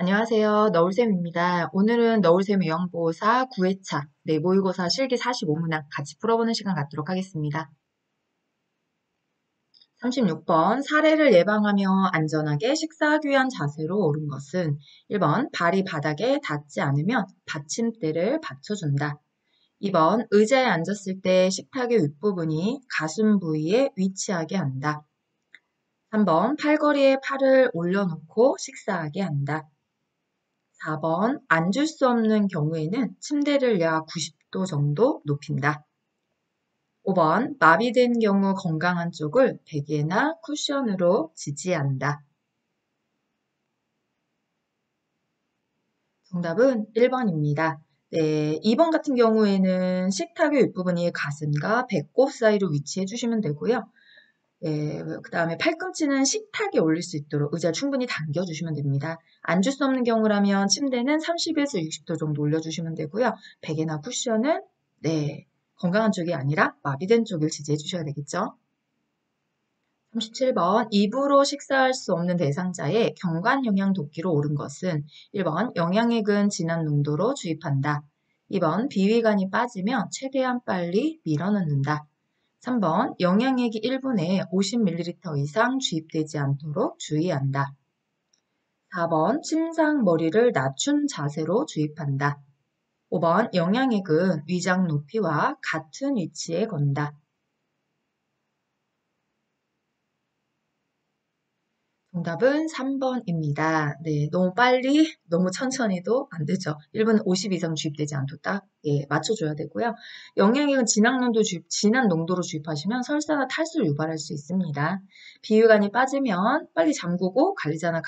안녕하세요. 너울쌤입니다. 오늘은 너울쌤 요양보호사 9회차 모의고사 실기 45문항 같이 풀어보는 시간 갖도록 하겠습니다. 36번 사례를 예방하며 안전하게 식사하기 위한 자세로 옳은 것은 1번 발이 바닥에 닿지 않으면 받침대를 받쳐준다. 2번 의자에 앉았을 때 식탁의 윗부분이 가슴 부위에 위치하게 한다. 3번 팔걸이에 팔을 올려놓고 식사하게 한다. 4번 앉을 수 없는 경우에는 침대를 약 90도 정도 높인다. 5번 마비된 경우 건강한 쪽을 베개나 쿠션으로 지지한다. 정답은 1번입니다. 네, 2번 같은 경우에는 식탁의 윗부분이 가슴과 배꼽 사이로 위치해 주시면 되고요. 그 다음에 팔꿈치는 식탁에 올릴 수 있도록 의자를 충분히 당겨주시면 됩니다. 앉을 수 없는 경우라면 침대는 30에서 60도 정도 올려주시면 되고요. 베개나 쿠션은 건강한 쪽이 아니라 마비된 쪽을 지지해 주셔야 되겠죠. 37번 입으로 식사할 수 없는 대상자의 경관 영양 돕기로 옳은 것은 1번 영양액은 진한 농도로 주입한다. 2번 비위간이 빠지면 최대한 빨리 밀어넣는다. 3번 영양액이 1분에 50ml 이상 주입되지 않도록 주의한다. 4번 침상 머리를 낮춘 자세로 주입한다. 5번 영양액은 위장 높이와 같은 위치에 건다. 정답은 3번입니다. 네, 너무 빨리, 너무 천천히도 안 되죠. 1분 50 이상 주입되지 않도록 맞춰줘야 되고요. 영양액은 진한 농도로 주입하시면 설사나 탈수를 유발할 수 있습니다. 비위간이 빠지면 빨리 잠그고 관리자나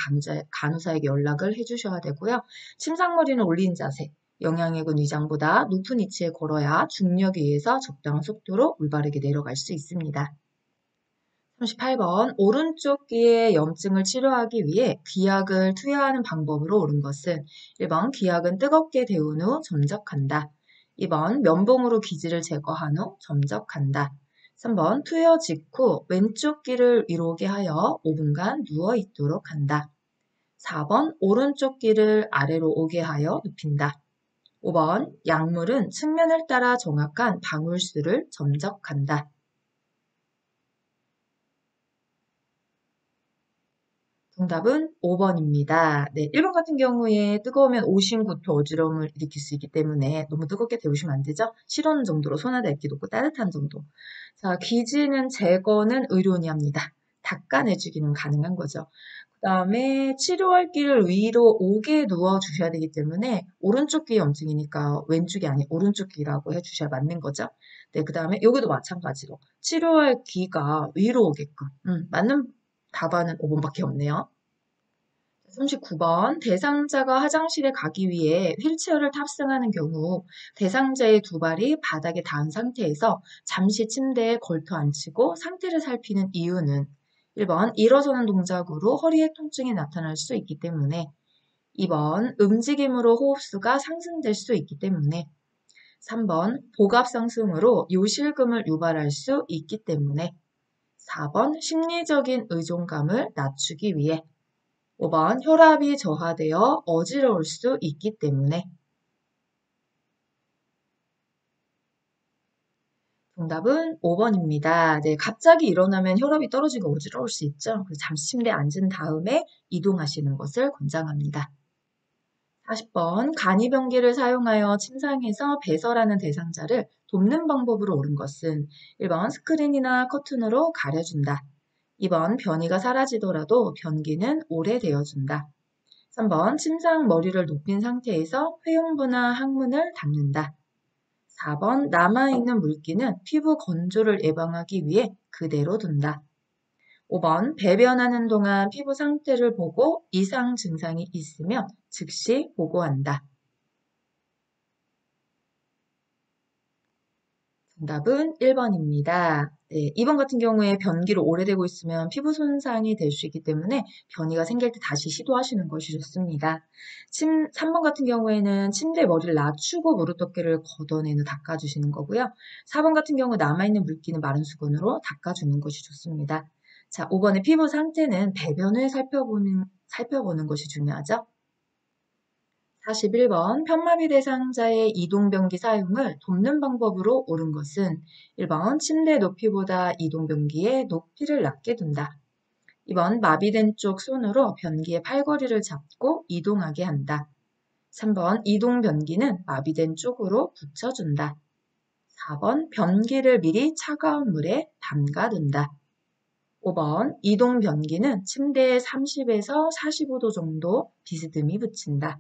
간호사에게 연락을 해주셔야 되고요. 침상머리는 올린 자세, 영양액은 위장보다 높은 위치에 걸어야 중력에 의해서 적당한 속도로 올바르게 내려갈 수 있습니다. 38번 오른쪽 귀의 염증을 치료하기 위해 귀약을 투여하는 방법으로 옳은 것은 1번 귀약은 뜨겁게 데운 후 점적한다. 2번 면봉으로 기지를 제거한 후 점적한다. 3번 투여 직후 왼쪽 귀를 위로 오게 하여 5분간 누워 있도록 한다. 4번 오른쪽 귀를 아래로 오게 하여 눕힌다. 5번 약물은 측면을 따라 정확한 방울수를 점적한다. 정답은 5번입니다. 네, 1번 같은 경우에 뜨거우면 오심부터 어지러움을 일으킬 수 있기 때문에 너무 뜨겁게 데우시면 안 되죠? 실온 정도로 손에다 이렇게 놓고 따뜻한 정도. 자, 기지는 제거는 의료인이 합니다. 닦아내주기는 가능한 거죠. 그 다음에 치료할 귀를 위로 오게 누워주셔야 되기 때문에 오른쪽 귀 염증이니까 왼쪽이 아닌 오른쪽 귀라고 해주셔야 맞는 거죠. 네, 그 다음에 여기도 마찬가지로 치료할 귀가 위로 오게끔 맞는 답안은 5번밖에 없네요. 39번 대상자가 화장실에 가기 위해 휠체어를 탑승하는 경우 대상자의 두 발이 바닥에 닿은 상태에서 잠시 침대에 걸터 앉히고 상태를 살피는 이유는 1번 일어서는 동작으로 허리에 통증이 나타날 수 있기 때문에 2번 움직임으로 호흡수가 상승될 수 있기 때문에 3번 복압 상승으로 요실금을 유발할 수 있기 때문에 4번 심리적인 의존감을 낮추기 위해 5번 혈압이 저하되어 어지러울 수 있기 때문에 정답은 5번입니다. 네, 갑자기 일어나면 혈압이 떨어지고 어지러울 수 있죠. 그래서 잠시 침대에 앉은 다음에 이동하시는 것을 권장합니다. 40번 간이병기를 사용하여 침상에서 배설하는 대상자를 돕는 방법으로 옳은 것은 1번 스크린이나 커튼으로 가려준다. 2번 변이가 사라지더라도 변기는 오래 되어준다. 3번 침상 머리를 높인 상태에서 회음부나 항문을 닦는다. 4번 남아있는 물기는 피부 건조를 예방하기 위해 그대로 둔다. 5번 배변하는 동안 피부 상태를 보고 이상 증상이 있으면 즉시 보고한다. 정답은 1번입니다. 네, 2번 같은 경우에 변기로 오래되고 있으면 피부 손상이 될 수 있기 때문에 변이가 생길 때 다시 시도하시는 것이 좋습니다. 3번 같은 경우에는 침대 머리를 낮추고 무릎 덮개를 걷어내는 닦아주시는 거고요. 4번 같은 경우 남아있는 물기는 마른 수건으로 닦아주는 것이 좋습니다. 자, 5번의 피부 상태는 배변 후에 살펴보는 것이 중요하죠. 41번 편마비 대상자의 이동변기 사용을 돕는 방법으로 옳은 것은 1번 침대 높이보다 이동변기의 높이를 낮게 둔다. 2번 마비된 쪽 손으로 변기의 팔걸이를 잡고 이동하게 한다. 3번 이동변기는 마비된 쪽으로 붙여준다. 4번 변기를 미리 차가운 물에 담가둔다. 5번 이동변기는 침대에 30에서 45도 정도 비스듬히 붙인다.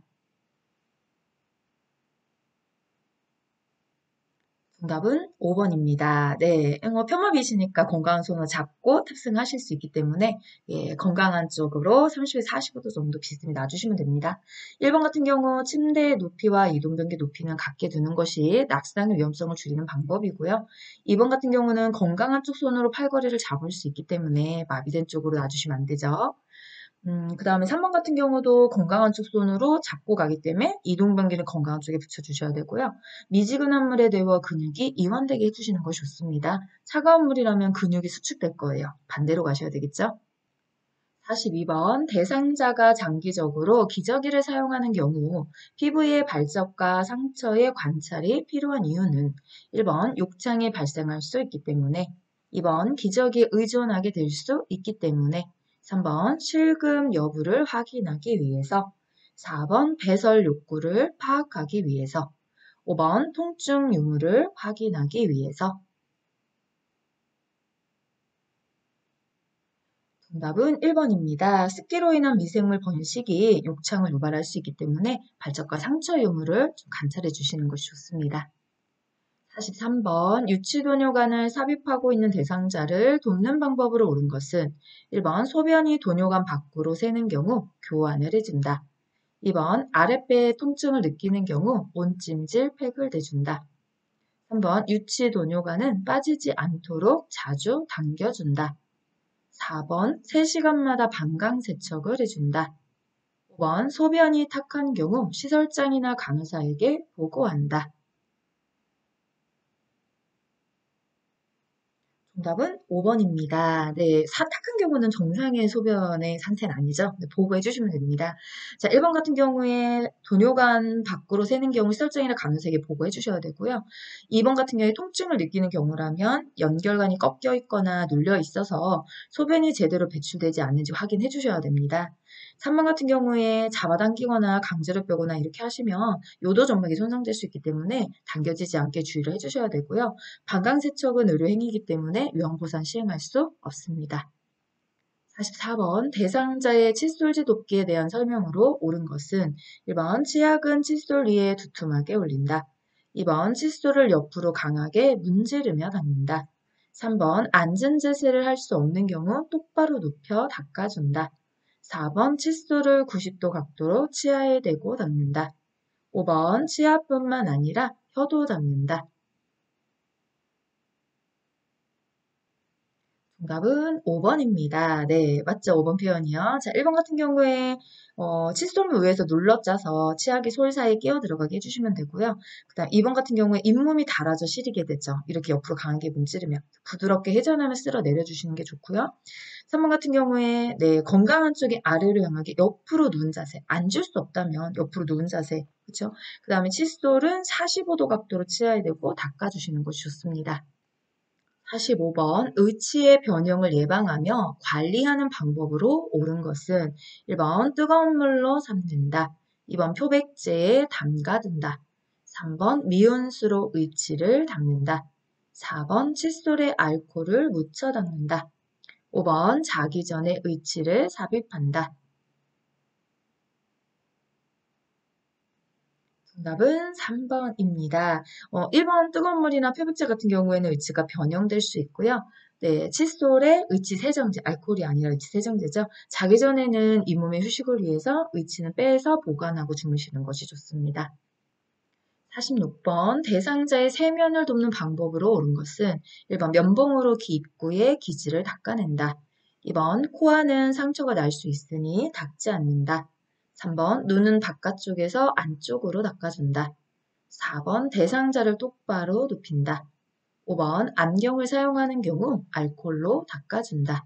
정답은 5번입니다. 네, 편마비시니까 건강한 손을 잡고 탑승하실 수 있기 때문에 건강한 쪽으로 30에서 45도 정도 비스듬히 놔주시면 됩니다. 1번 같은 경우 침대의 높이와 이동변기 높이는 같게 두는 것이 낙상의 위험성을 줄이는 방법이고요. 2번 같은 경우는 건강한 쪽 손으로 팔걸이를 잡을 수 있기 때문에 마비된 쪽으로 놔주시면 안 되죠. 그 다음에 3번 같은 경우도 건강한 쪽 손으로 잡고 가기 때문에 이동변기는 건강한 쪽에 붙여주셔야 되고요. 미지근한 물에 데워 근육이 이완되게 해주시는 것이 좋습니다. 차가운 물이라면 근육이 수축될 거예요. 반대로 가셔야 되겠죠? 42번 대상자가 장기적으로 기저귀를 사용하는 경우 피부의 발적과 상처의 관찰이 필요한 이유는 1번 욕창이 발생할 수 있기 때문에 2번 기저귀에 의존하게 될 수 있기 때문에 3번 실금 여부를 확인하기 위해서 4번 배설 욕구를 파악하기 위해서 5번 통증 유무를 확인하기 위해서 정답은 1번입니다. 습기로 인한 미생물 번식이 욕창을 유발할 수 있기 때문에 발적과 상처 유무를 좀 관찰해 주시는 것이 좋습니다. 43번 유치도뇨관을 삽입하고 있는 대상자를 돕는 방법으로 옳은 것은 1번 소변이 도뇨관 밖으로 새는 경우 교환을 해준다. 2번 아랫배의 통증을 느끼는 경우 온찜질 팩을 대준다. 3번 유치도뇨관은 빠지지 않도록 자주 당겨준다. 4번 3시간마다 방광세척을 해준다. 5번 소변이 탁한 경우 시설장이나 간호사에게 보고한다. 정답은 5번입니다. 네, 탁한 경우는 정상의 소변의 상태는 아니죠. 네, 보고해 주시면 됩니다. 자, 1번 같은 경우에 도뇨관 밖으로 새는 경우 시설장이나 간호사에게 보고해 주셔야 되고요. 2번 같은 경우에 통증을 느끼는 경우라면 연결관이 꺾여 있거나 눌려 있어서 소변이 제대로 배출되지 않는지 확인해 주셔야 됩니다. 3번 같은 경우에 잡아당기거나 강제로 빼거나 이렇게 하시면 요도 점막이 손상될 수 있기 때문에 당겨지지 않게 주의를 해주셔야 되고요. 방광세척은 의료행위이기 때문에 위험보상 시행할 수 없습니다. 44번 대상자의 칫솔지 돕기에 대한 설명으로 옳은 것은 1번 치약은 칫솔 위에 두툼하게 올린다. 2번 칫솔을 옆으로 강하게 문지르며 닦는다. 3번 앉은 자세를 할 수 없는 경우 똑바로 눕혀 닦아준다. 4번 칫솔을 90도 각도로 치아에 대고 닦는다. 5번 치아뿐만 아니라 혀도 닦는다. 정답은 5번입니다. 네, 맞죠? 5번 표현이요. 자, 1번 같은 경우에 칫솔을 위에서 눌러 짜서 치약이 솔 사이에 끼어 들어가게 해주시면 되고요. 그다음 2번 같은 경우에 잇몸이 닳아져 시리게 되죠. 이렇게 옆으로 강하게 문지르면 부드럽게 회전하며 쓸어 내려주시는 게 좋고요. 3번 같은 경우에 네, 건강한 쪽이 아래로 향하게 옆으로 누운 자세, 앉을 수 없다면 옆으로 누운 자세, 그렇죠? 그다음에 칫솔은 45도 각도로 치아에 대고 닦아주시는 것이 좋습니다. 45번 의치의 변형을 예방하며 관리하는 방법으로 옳은 것은 1번 뜨거운 물로 삶는다. 2번 표백제에 담가둔다. 3번 미온수로 의치를 닦는다. 4번 칫솔에 알코올을 묻혀 닦는다. 5번 자기 전에 의치를 삽입한다. 정답은 3번입니다. 1번 뜨거운 물이나 표백제 같은 경우에는 의치가 변형될 수 있고요. 네, 칫솔에 의치 세정제, 알코올이 아니라 의치 세정제죠. 자기 전에는 잇몸의 휴식을 위해서 의치는 빼서 보관하고 주무시는 것이 좋습니다. 46번 대상자의 세면을 돕는 방법으로 옳은 것은 1번 면봉으로 귀 입구에 기지를 닦아낸다. 2번 코안은 상처가 날 수 있으니 닦지 않는다. 3번 눈은 바깥쪽에서 안쪽으로 닦아준다. 4번 대상자를 똑바로 눕힌다. 5번 안경을 사용하는 경우 알코올로 닦아준다.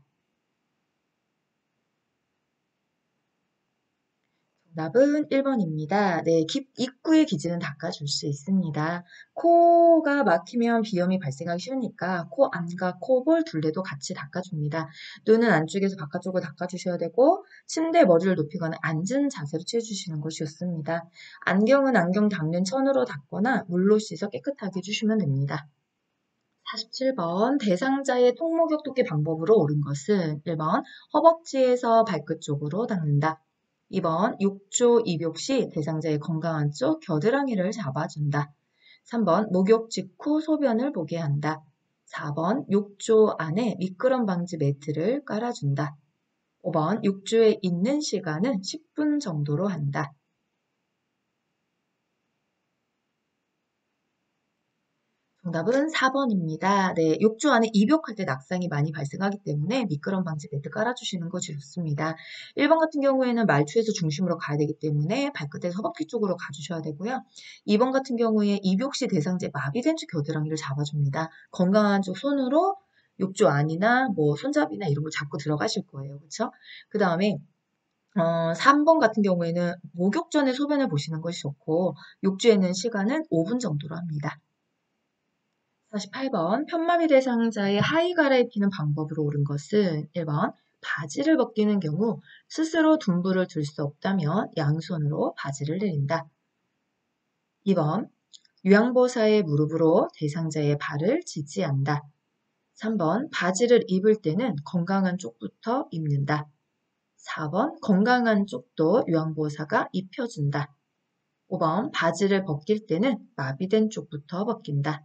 정답은 1번입니다. 네, 입구의 기지는 닦아줄 수 있습니다. 코가 막히면 비염이 발생하기 쉬우니까 코 안과 코볼 둘레도 같이 닦아줍니다. 눈은 안쪽에서 바깥쪽을 닦아주셔야 되고 침대에 머리를 높이거나 앉은 자세로 취해주시는 것이 좋습니다. 안경은 안경 닦는 천으로 닦거나 물로 씻어 깨끗하게 해주시면 됩니다. 47번 대상자의 통목욕 돕기 방법으로 옳은 것은 1번 허벅지에서 발끝 쪽으로 닦는다. 2번 욕조 입욕 시 대상자의 건강한 쪽 겨드랑이를 잡아준다. 3번 목욕 직후 소변을 보게 한다. 4번 욕조 안에 미끄럼 방지 매트를 깔아준다. 5번 욕조에 있는 시간은 10분 정도로 한다. 정답은 4번입니다. 네, 욕조 안에 입욕할 때 낙상이 많이 발생하기 때문에 미끄럼 방지 매트 깔아주시는 것이 좋습니다. 1번 같은 경우에는 말초에서 중심으로 가야 되기 때문에 발끝에서 허벅지 쪽으로 가주셔야 되고요. 2번 같은 경우에 입욕 시 대상자의 마비된 쪽 겨드랑이를 잡아줍니다. 건강한 쪽 손으로 욕조 안이나 뭐 손잡이나 이런 걸 잡고 들어가실 거예요. 그렇죠? 그 다음에 3번 같은 경우에는 목욕 전에 소변을 보시는 것이 좋고 욕조에는 시간은 5분 정도로 합니다. 48번 편마비 대상자의 하의 갈아입히는 방법으로 옳은 것은 1번 바지를 벗기는 경우 스스로 둔부를 들 수 없다면 양손으로 바지를 내린다. 2번 유양보사의 무릎으로 대상자의 발을 지지한다. 3번 바지를 입을 때는 건강한 쪽부터 입는다. 4번 건강한 쪽도 유양보사가 입혀준다. 5번 바지를 벗길 때는 마비된 쪽부터 벗긴다.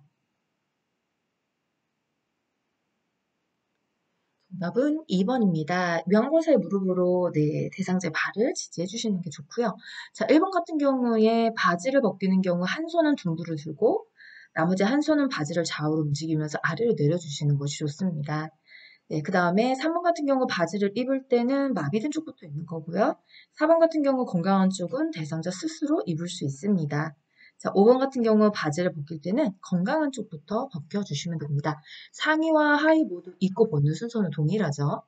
정답은 2번입니다. 유양보사의 무릎으로 네, 대상자의 발을 지지해 주시는 게 좋고요. 자, 1번 같은 경우에 바지를 벗기는 경우 한 손은 둔부를 들고 나머지 한 손은 바지를 좌우로 움직이면서 아래로 내려주시는 것이 좋습니다. 네, 그 다음에 3번 같은 경우 바지를 입을 때는 마비된 쪽부터 입는 거고요. 4번 같은 경우 건강한 쪽은 대상자 스스로 입을 수 있습니다. 자, 5번 같은 경우 바지를 벗길 때는 건강한 쪽부터 벗겨주시면 됩니다. 상의와 하의 모두 입고 벗는 순서는 동일하죠.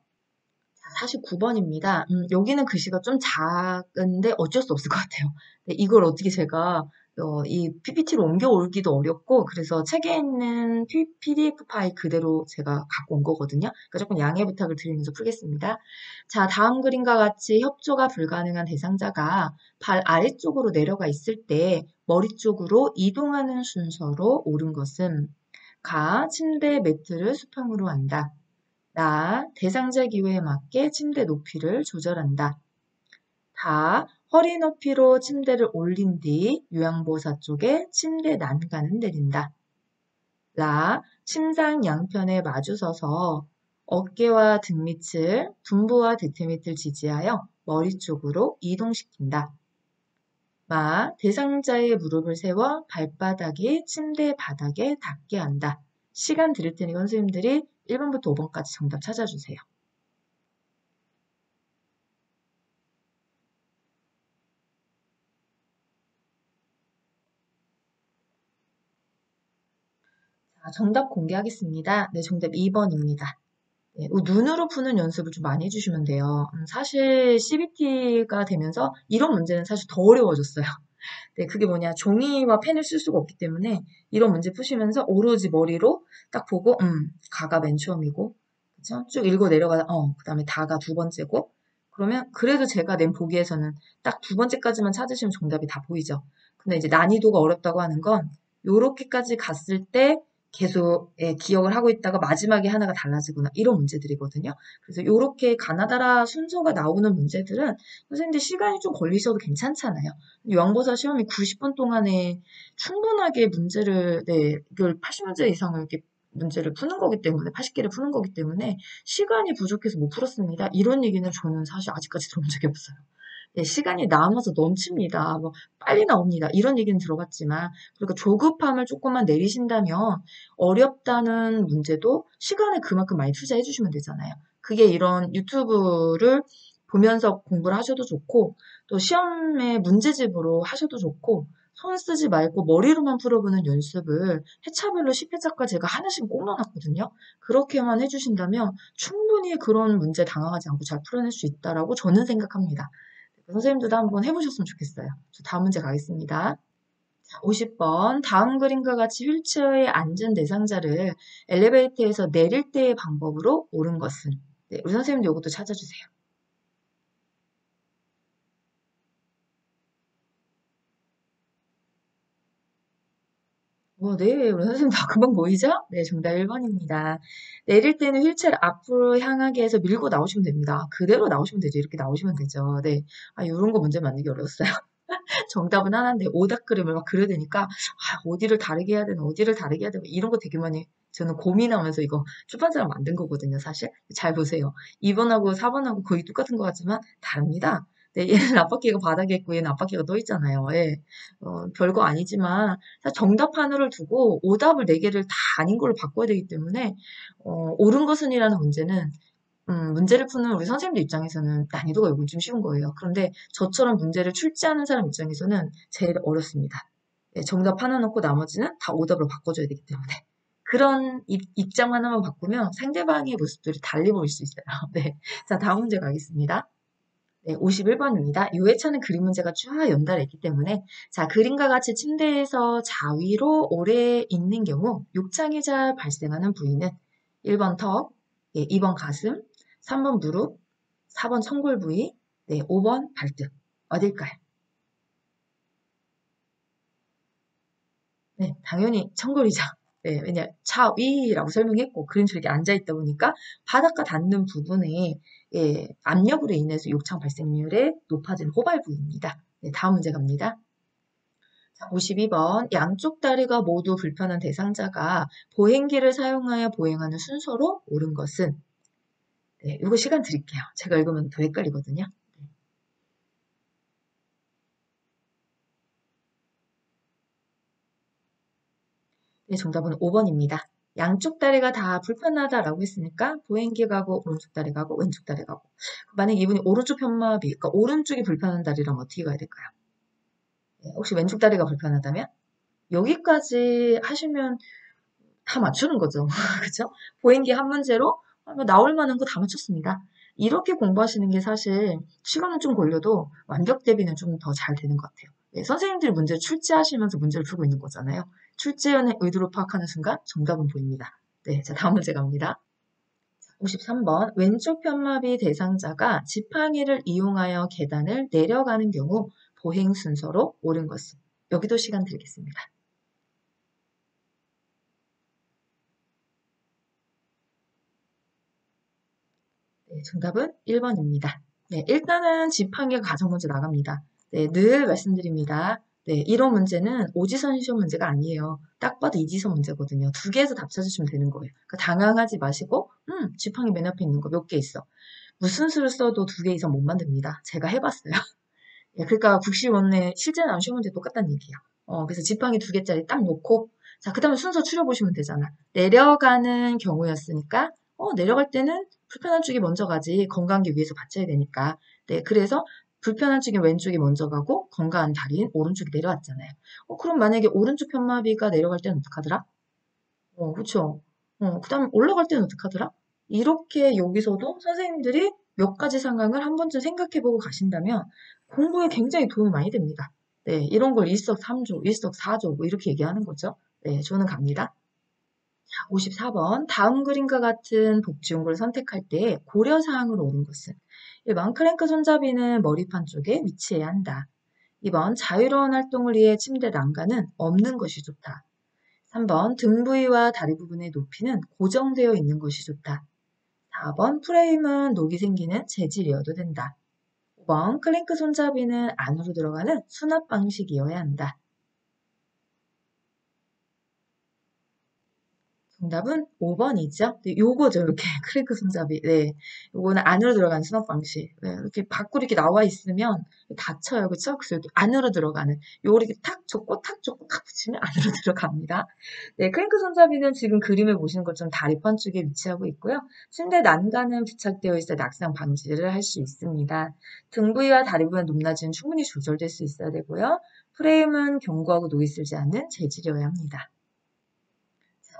자, 49번입니다. 여기는 글씨가 좀 작은데 어쩔 수 없을 것 같아요. 네, 이걸 어떻게 제가 이 PPT로 옮겨오기도 어렵고 그래서 책에 있는 PDF 파일 그대로 제가 갖고 온 거거든요. 그러니까 조금 양해 부탁을 드리면서 풀겠습니다. 자, 다음 그림과 같이 협조가 불가능한 대상자가 발 아래쪽으로 내려가 있을 때 머리 쪽으로 이동하는 순서로 옳은 것은 가, 침대 매트를 수평으로 한다. 나, 대상자 기호에 맞게 침대 높이를 조절한다. 다, 허리 높이로 침대를 올린 뒤 요양보사 쪽에 침대 난간을 내린다. 라, 침상 양편에 마주 서서 어깨와 등 밑을, 둔부와 대퇴 밑을 지지하여 머리 쪽으로 이동시킨다. 마, 대상자의 무릎을 세워 발바닥이 침대 바닥에 닿게 한다. 시간 드릴 테니까 선생님들이 1번부터 5번까지 정답 찾아주세요. 자, 정답 공개하겠습니다. 네, 정답 2번입니다. 네, 눈으로 푸는 연습을 좀 많이 해주시면 돼요. 사실 CBT가 되면서 이런 문제는 사실 더 어려워졌어요. 네, 그게 뭐냐. 종이와 펜을 쓸 수가 없기 때문에 이런 문제 푸시면서 오로지 머리로 딱 보고, 가가 맨 처음이고, 그쵸? 쭉 읽어 내려가다, 그 다음에 다가 두 번째고, 그러면 그래도 제가 낸 보기에서는 딱 두 번째까지만 찾으시면 정답이 다 보이죠. 근데 이제 난이도가 어렵다고 하는 건 요렇게까지 갔을 때 계속 기억을 하고 있다가 마지막에 하나가 달라지거나 이런 문제들이거든요. 그래서 요렇게 가나다라 순서가 나오는 문제들은 선생님들 시간이 좀 걸리셔도 괜찮잖아요. 요양보사 시험이 90분 동안에 충분하게 문제를, 네, 이걸 80문제 이상을 이렇게 문제를 푸는 거기 때문에, 80개를 푸는 거기 때문에 시간이 부족해서 못 풀었습니다. 이런 얘기는 저는 사실 아직까지 들어본 적이 없어요. 네, 시간이 남아서 넘칩니다. 뭐 빨리 나옵니다. 이런 얘기는 들어봤지만 그러니까 조급함을 조금만 내리신다면 어렵다는 문제도 시간을 그만큼 많이 투자해 주시면 되잖아요. 그게 이런 유튜브를 보면서 공부를 하셔도 좋고 또 시험에 문제집으로 하셔도 좋고 손 쓰지 말고 머리로만 풀어보는 연습을 회차별로 10회차까지 제가 하나씩 꼭 넣어놨거든요. 그렇게만 해주신다면 충분히 그런 문제 당황하지 않고 잘 풀어낼 수 있다라고 저는 생각합니다. 선생님들도 한번 해보셨으면 좋겠어요. 저 다음 문제 가겠습니다. 50번. 다음 그림과 같이 휠체어에 앉은 대상자를 엘리베이터에서 내릴 때의 방법으로 옳은 것은? 네, 우리 선생님도 이것도 찾아주세요. 네, 우리 선생님 다 금방 보이죠? 네, 정답 1번입니다. 내릴 때는 휠체어를 앞으로 향하게 해서 밀고 나오시면 됩니다. 그대로 나오시면 되죠. 이렇게 나오시면 되죠. 네. 아, 이런 거 문제 만들기 어려웠어요. 정답은 하나인데 오답 그림을 막 그려야 되니까 어디를 다르게 해야 되나 어디를 다르게 해야 되나 이런 거 되게 많이 저는 고민하면서 이거 출판사가 만든 거거든요, 사실. 잘 보세요. 2번하고 4번하고 거의 똑같은 것 같지만 다릅니다. 네, 얘는 앞바퀴가 바닥에 있고 얘는 앞바퀴가 떠 있잖아요. 예. 별거 아니지만 사실 정답 하나를 두고 오답을 4개를 다 아닌 걸로 바꿔야 되기 때문에 옳은 것은이라는 문제는 문제를 푸는 우리 선생님들 입장에서는 난이도가 요즘 좀 쉬운 거예요. 그런데 저처럼 문제를 출제하는 사람 입장에서는 제일 어렵습니다. 네, 정답 하나 놓고 나머지는 다 오답으로 바꿔줘야 되기 때문에. 그런 입장 하나만 바꾸면 상대방의 모습들이 달리 보일 수 있어요. 네. 자, 다음 문제 가겠습니다. 네, 51번입니다. 요해차는 그림 문제가 쭉 연달아 있기 때문에 자, 그림과 같이 침대에서 자위로 오래 있는 경우 욕창이 발생하는 부위는 1번 턱, 예, 2번 가슴, 3번 무릎, 4번 청골 부위, 네, 5번 발등. 어딜까요? 네, 당연히 청골이죠. 네, 왜냐, 차위라고 설명했고, 그림처럼 이렇게 앉아있다 보니까 바닥과 닿는 부분에 예, 압력으로 인해서 욕창 발생률이 높아진 호발 부위입니다. 네, 다음 문제 갑니다. 자, 52번. 양쪽 다리가 모두 불편한 대상자가 보행기를 사용하여 보행하는 순서로 옳은 것은? 네, 이거 시간 드릴게요. 제가 읽으면 더 헷갈리거든요. 네, 정답은 5번입니다. 양쪽 다리가 다 불편하다라고 했으니까 보행기 가고 오른쪽 다리 가고 왼쪽 다리 가고 만약에 이분이 오른쪽 편마비 그러니까 오른쪽이 불편한 다리라면 어떻게 가야 될까요? 네, 혹시 왼쪽 다리가 불편하다면 여기까지 하시면 다 맞추는 거죠. 그렇죠? 보행기 한 문제로 나올 만한 거 다 맞췄습니다. 이렇게 공부하시는 게 사실 시간은 좀 걸려도 완벽 대비는 좀 더 잘 되는 것 같아요. 네, 선생님들이 문제를 출제하시면서 문제를 풀고 있는 거잖아요. 출제원의 의도를 파악하는 순간 정답은 보입니다. 네, 자 다음 문제 갑니다. 53번 왼쪽 편마비 대상자가 지팡이를 이용하여 계단을 내려가는 경우 보행 순서로 옳은 것은 여기도 시간 드리겠습니다. 네, 정답은 1번입니다. 네, 일단은 지팡이가 가정 문제 나갑니다. 네, 늘 말씀드립니다. 네, 이런 문제는 오지선 시험 문제가 아니에요. 딱 봐도 이지선 문제거든요. 2개에서 답 찾으시면 되는 거예요. 그러니까 당황하지 마시고, 지팡이 맨 앞에 있는 거 몇 개 있어. 무슨 수를 써도 2개 이상 못 만듭니다. 제가 해봤어요. 예, 그러니까 국시원내 실제 나온 시험 문제 똑같다는 얘기예요. 그래서 지팡이 2개짜리 딱 놓고, 자, 그 다음에 순서 추려보시면 되잖아. 내려가는 경우였으니까, 내려갈 때는 불편한 쪽이 먼저 가지, 건강한 게 위에서 받쳐야 되니까. 네, 그래서 불편한 쪽이 왼쪽이 먼저 가고, 건강한 다리는 오른쪽이 내려왔잖아요. 그럼 만약에 오른쪽 편마비가 내려갈 때는 어떡하더라? 그쵸. 그 다음 올라갈 때는 어떡하더라? 이렇게 여기서도 선생님들이 몇 가지 상황을 한 번쯤 생각해보고 가신다면 공부에 굉장히 도움이 많이 됩니다. 네, 이런 걸 일석삼조, 일석사조 뭐 이렇게 얘기하는 거죠. 네, 저는 갑니다. 54번. 다음 그림과 같은 복지용구를 선택할 때 고려사항으로 옳은 것은 1번 크랭크 손잡이는 머리판 쪽에 위치해야 한다. 2번 자유로운 활동을 위해 침대 난간은 없는 것이 좋다. 3번 등 부위와 다리 부분의 높이는 고정되어 있는 것이 좋다. 4번 프레임은 녹이 생기는 재질이어도 된다. 5번 클랭크 손잡이는 안으로 들어가는 수납 방식이어야 한다. 정답은 5번이죠. 네, 요거죠. 이렇게 크랭크 손잡이. 네. 요거는 안으로 들어가는 수납 방식. 네, 이렇게 밖으로 이렇게 나와 있으면 닫혀요. 그쵸? 그래서 이렇게 안으로 들어가는. 요걸 이렇게 탁 줬고 탁 붙이면 안으로 들어갑니다. 네, 크랭크 손잡이는 지금 그림을 보시는 것처럼 다리판 쪽에 위치하고 있고요. 침대 난간은 부착되어 있어 낙상 방지를 할 수 있습니다. 등 부위와 다리 부분 높낮이는 충분히 조절될 수 있어야 되고요. 프레임은 견고하고 노이 슬지 않는 재질이어야 합니다.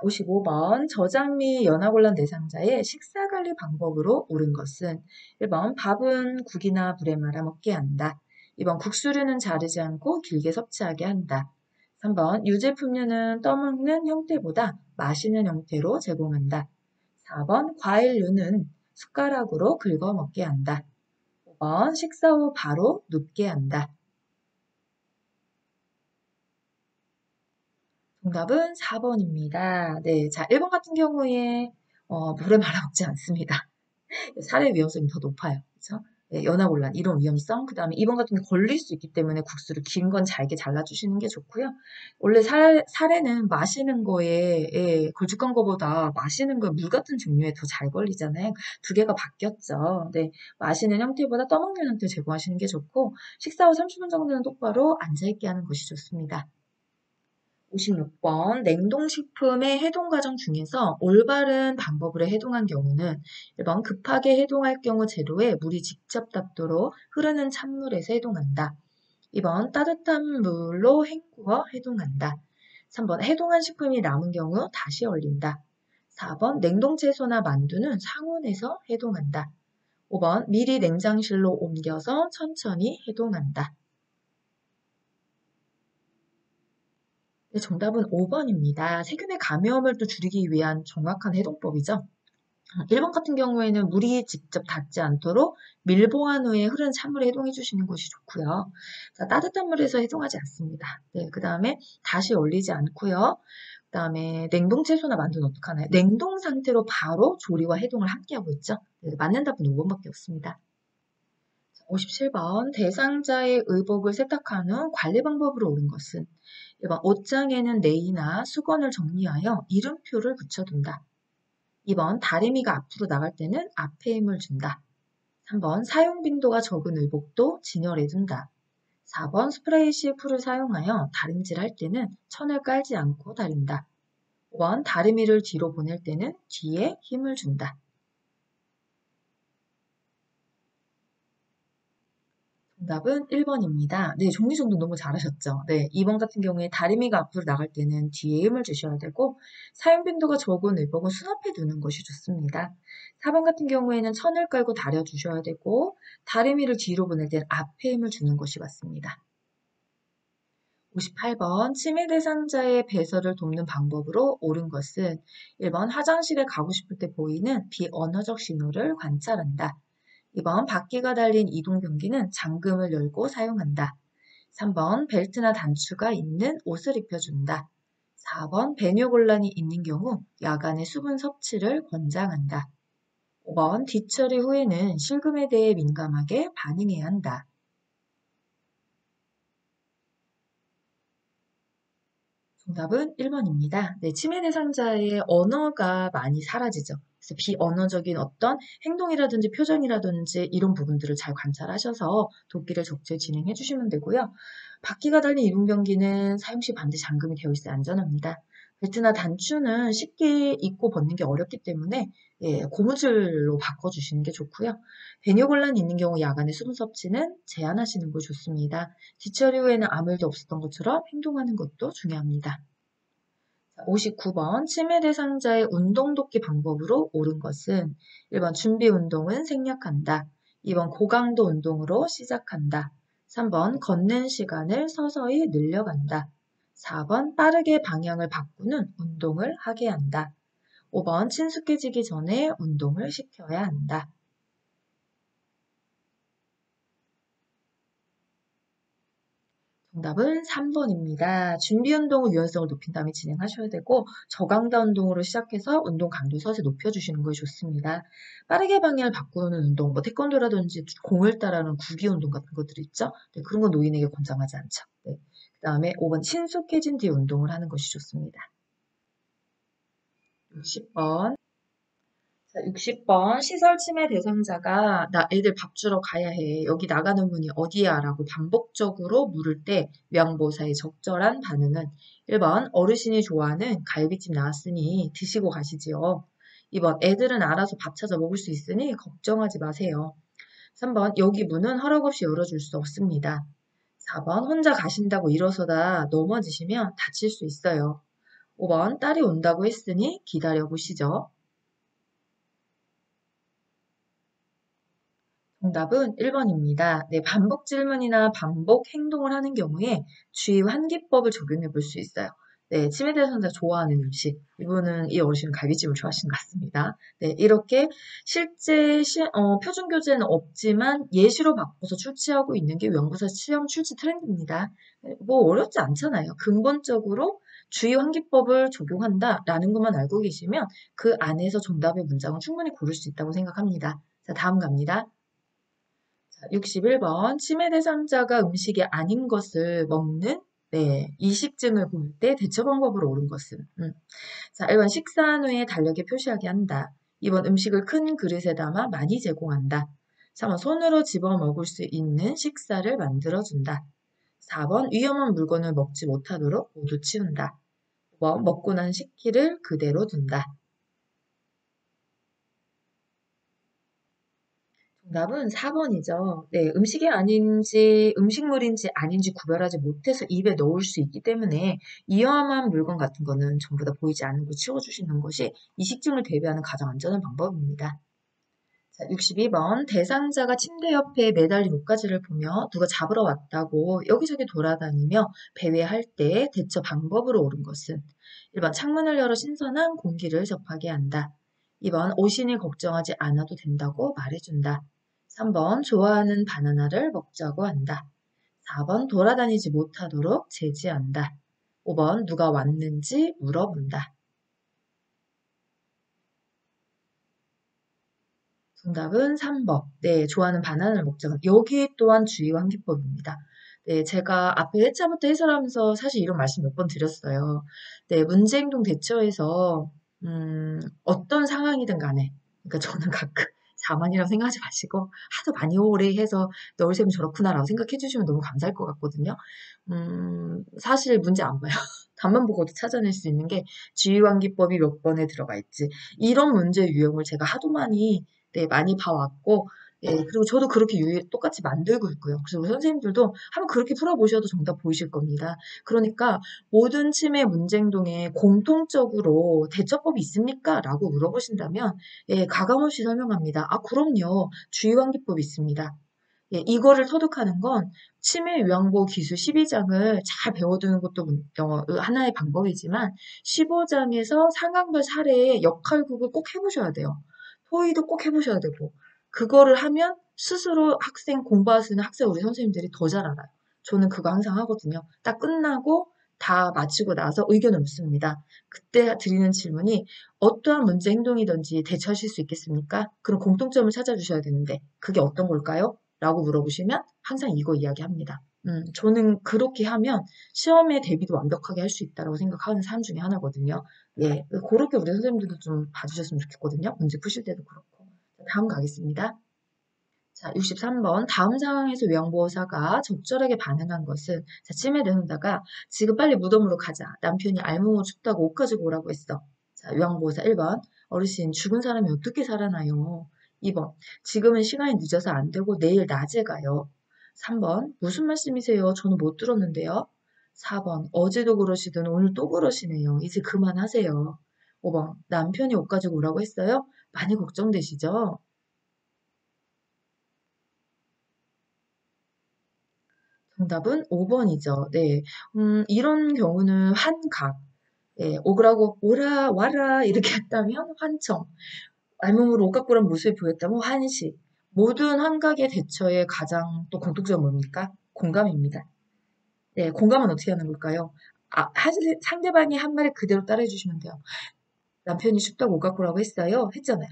55번 저장미 연하곤란 대상자의 식사관리 방법으로 옳은 것은 1번 밥은 국이나 물에 말아 먹게 한다. 2번 국수류는 자르지 않고 길게 섭취하게 한다. 3번 유제품류는 떠먹는 형태보다 마시는 형태로 제공한다. 4번 과일류는 숟가락으로 긁어 먹게 한다. 5번 식사 후 바로 눕게 한다. 정답은 4번입니다. 네, 자, 1번 같은 경우에 물에 말아 먹지 않습니다. 살해 위험성이 더 높아요. 그렇죠? 네, 연하곤란 이런 위험성. 그다음에 2번 같은 경우 걸릴 수 있기 때문에 국수를 긴 건 잘게 잘라주시는 게 좋고요. 원래 살해는 마시는 거에 걸쭉한 거보다 마시는 거에 물 같은 종류에 더 잘 걸리잖아요. 두 개가 바뀌었죠. 네, 마시는 형태보다 떠먹는 형태 제공하시는 게 좋고 식사 후 30분 정도는 똑바로 앉아있게 하는 것이 좋습니다. 56번 냉동식품의 해동 과정 중에서 올바른 방법으로 해동한 경우는 1번 급하게 해동할 경우 재료에 물이 직접 닿도록 흐르는 찬물에서 해동한다. 2번 따뜻한 물로 헹구어 해동한다. 3번 해동한 식품이 남은 경우 다시 얼린다. 4번 냉동 채소나 만두는 상온에서 해동한다. 5번 미리 냉장실로 옮겨서 천천히 해동한다. 네, 정답은 5번입니다. 세균의 감염을 또 줄이기 위한 정확한 해동법이죠. 1번 같은 경우에는 물이 직접 닿지 않도록 밀봉한 후에 흐르는 찬물에 해동해 주시는 것이 좋고요. 자, 따뜻한 물에서 해동하지 않습니다. 네, 그 다음에 다시 얼리지 않고요. 그 다음에 냉동 채소나 만두는 어떻게 하나요? 냉동 상태로 바로 조리와 해동을 함께 하고 있죠. 네, 맞는 답은 5번밖에 없습니다. 57번 대상자의 의복을 세탁한 후 관리 방법으로 옳은 것은 1번 옷장에는 네이나 수건을 정리하여 이름표를 붙여둔다. 2번 다리미가 앞으로 나갈 때는 앞에 힘을 준다. 3번 사용 빈도가 적은 의복도 진열해 둔다. 4번 스프레이 CF를 사용하여 다림질할 때는 천을 깔지 않고 다린다. 5번 다리미를 뒤로 보낼 때는 뒤에 힘을 준다. 정답은 1번입니다. 네, 정리정돈 너무 잘하셨죠? 네, 2번 같은 경우에 다리미가 앞으로 나갈 때는 뒤에 힘을 주셔야 되고 사용 빈도가 적은 의복은 수납해 두는 것이 좋습니다. 4번 같은 경우에는 천을 깔고 다려 주셔야 되고 다리미를 뒤로 보낼 때는 앞에 힘을 주는 것이 맞습니다. 58번 치매 대상자의 배설을 돕는 방법으로 옳은 것은 1번 화장실에 가고 싶을 때 보이는 비언어적 신호를 관찰한다. 2번 바퀴가 달린 이동변기는 잠금을 열고 사용한다. 3번 벨트나 단추가 있는 옷을 입혀준다. 4번 배뇨곤란이 있는 경우 야간에 수분 섭취를 권장한다. 5번 뒤처리 후에는 실금에 대해 민감하게 반응해야 한다. 정답은 1번입니다. 네, 치매 대상자의 언어가 많이 사라지죠. 그래서 비언어적인 어떤 행동이라든지 표정이라든지 이런 부분들을 잘 관찰하셔서 돕기를 적절히 진행해 주시면 되고요. 바퀴가 달린 이동변기는 사용 시 반드시 잠금이 되어 있어야 안전합니다. 벨트나 단추는 쉽게 입고 벗는 게 어렵기 때문에 고무줄로 바꿔주시는 게 좋고요. 배뇨곤란이 있는 경우 야간에 수분 섭취는 제한하시는 게 좋습니다. 뒤처리 후에는 아무 일도 없었던 것처럼 행동하는 것도 중요합니다. 59번 치매 대상자의 운동 돕기 방법으로 옳은 것은 1번 준비 운동은 생략한다. 2번 고강도 운동으로 시작한다. 3번 걷는 시간을 서서히 늘려간다. 4번 빠르게 방향을 바꾸는 운동을 하게 한다. 5번 친숙해지기 전에 운동을 시켜야 한다. 정답은 3번입니다. 준비 운동은 유연성을 높인 다음에 진행하셔야 되고 저강도 운동으로 시작해서 운동 강도 서서히 높여주시는 것이 좋습니다. 빠르게 방향을 바꾸는 운동, 뭐 태권도라든지 공을 따라하는 구기 운동 같은 것들 있죠? 네, 그런 건 노인에게 권장하지 않죠. 네. 그 다음에 5번 친숙해진 뒤에 운동을 하는 것이 좋습니다. 60번. 자, 60번 시설 침해 대상자가 나 애들 밥 주러 가야 해. 여기 나가는 문이 어디야? 라고 반복적으로 물을 때 명보사의 적절한 반응은 1번 어르신이 좋아하는 갈비찜 나왔으니 드시고 가시지요. 2번 애들은 알아서 밥 찾아 먹을 수 있으니 걱정하지 마세요. 3번 여기 문은 허락 없이 열어줄 수 없습니다. 4번 혼자 가신다고 일어서다 넘어지시면 다칠 수 있어요. 5번 딸이 온다고 했으니 기다려보시죠. 정답은 1번입니다. 네, 반복 질문이나 반복 행동을 하는 경우에 주의 환기법을 적용해 볼 수 있어요. 네, 치매 대상자 좋아하는 음식. 이분은 이 어르신은 갈비찜을 좋아하시는 것 같습니다. 네, 이렇게 실제 표준 교재는 없지만 예시로 바꿔서 출제하고 있는 게 연구사 시험 출제 트렌드입니다. 네, 뭐 어렵지 않잖아요. 근본적으로 주의 환기법을 적용한다라는 것만 알고 계시면 그 안에서 정답의 문장을 충분히 고를 수 있다고 생각합니다. 자, 다음 갑니다. 61번 치매 대상자가 음식이 아닌 것을 먹는 네, 이식증을 볼 때 대처 방법으로 옳은 것은 자, 1번 식사한 후에 달력에 표시하게 한다. 2번 음식을 큰 그릇에 담아 많이 제공한다. 3번 손으로 집어 먹을 수 있는 식사를 만들어준다. 4번 위험한 물건을 먹지 못하도록 모두 치운다. 5번 먹고 난 식기를 그대로 둔다. 정답은 4번이죠. 네, 음식이 아닌지 음식물인지 아닌지 구별하지 못해서 입에 넣을 수 있기 때문에 위험한 물건 같은 거는 전부 다 보이지 않는 거 치워주시는 것이 이식증을 대비하는 가장 안전한 방법입니다. 자, 62번 대상자가 침대 옆에 매달린 옷가지를 보며 누가 잡으러 왔다고 여기저기 돌아다니며 배회할 때 대처 방법으로 옳은 것은 1번 창문을 열어 신선한 공기를 접하게 한다. 2번 오신이 걱정하지 않아도 된다고 말해준다. 3번 좋아하는 바나나를 먹자고 한다. 4번 돌아다니지 못하도록 제지한다. 5번 누가 왔는지 물어본다. 정답은 3번. 네, 좋아하는 바나나를 먹자. 여기 또한 주의와 환기법입니다. 네, 제가 앞에 1차부터 해설하면서 사실 이런 말씀 몇 번 드렸어요. 네, 문제행동 대처에서 어떤 상황이든 간에 그러니까 저는 가끔 자만이라고 생각하지 마시고 하도 많이 오래 해서 너 올셈이 저렇구나라고 생각해 주시면 너무 감사할 것 같거든요. 사실 문제 안 봐요. 답만 보고도 찾아낼 수 있는 게 주의환기법이 몇 번에 들어가 있지. 이런 문제 유형을 제가 하도 많이 네, 많이 봐왔고, 예, 그리고 저도 그렇게 똑같이 만들고 있고요. 그래서 우리 선생님들도 한번 그렇게 풀어보셔도 정답 보이실 겁니다. 그러니까 모든 치매 문제행동에 공통적으로 대처법이 있습니까? 라고 물어보신다면, 예, 가감없이 설명합니다. 아, 그럼요. 주의환기법 있습니다. 예, 이거를 터득하는 건 치매 요양보 기술 12장을 잘 배워두는 것도 하나의 방법이지만 15장에서 상황별 사례의 역할극을 꼭 해보셔야 돼요. 토의도 꼭 해보셔야 되고 그거를 하면 스스로 학생 공부하시는 학생 우리 선생님들이 더 잘 알아요. 저는 그거 항상 하거든요. 딱 끝나고 다 마치고 나서 의견을 묻습니다. 그때 드리는 질문이 어떠한 문제 행동이든지 대처하실 수 있겠습니까? 그런 공통점을 찾아주셔야 되는데 그게 어떤 걸까요? 라고 물어보시면 항상 이거 이야기합니다. 저는 그렇게 하면 시험에 대비도 완벽하게 할 수 있다고 생각하는 사람 중에 하나거든요. 예, 그렇게 우리 선생님들도 좀 봐주셨으면 좋겠거든요. 문제 푸실 때도 그렇고. 다음 가겠습니다. 자, 63번. 다음 상황에서 요양보호사가 적절하게 반응한 것은 자, 치매 대상자가 지금 빨리 무덤으로 가자. 남편이 알몸으로 춥다고 옷 가지고 오라고 했어. 자, 요양보호사 1번. 어르신, 죽은 사람이 어떻게 살아나요? 2번. 지금은 시간이 늦어서 안 되고 내일 낮에 가요. 3번. 무슨 말씀이세요? 저는 못 들었는데요. 4번. 어제도 그러시던 오늘 또 그러시네요. 이제 그만하세요. 5번. 남편이 옷 가지고 오라고 했어요? 많이 걱정되시죠? 정답은 5번이죠. 네. 이런 경우는 환각. 예, 오라고, 오라, 와라, 이렇게 했다면 환청. 알몸으로 오각부란 모습을 보였다면 환식. 모든 환각의 대처의 가장 또 공통점은 뭡니까? 공감입니다. 네, 공감은 어떻게 하는 걸까요? 상대방이 한 말을 그대로 따라해 주시면 돼요. 남편이 춥다고 오각부라고 했어요. 했잖아요.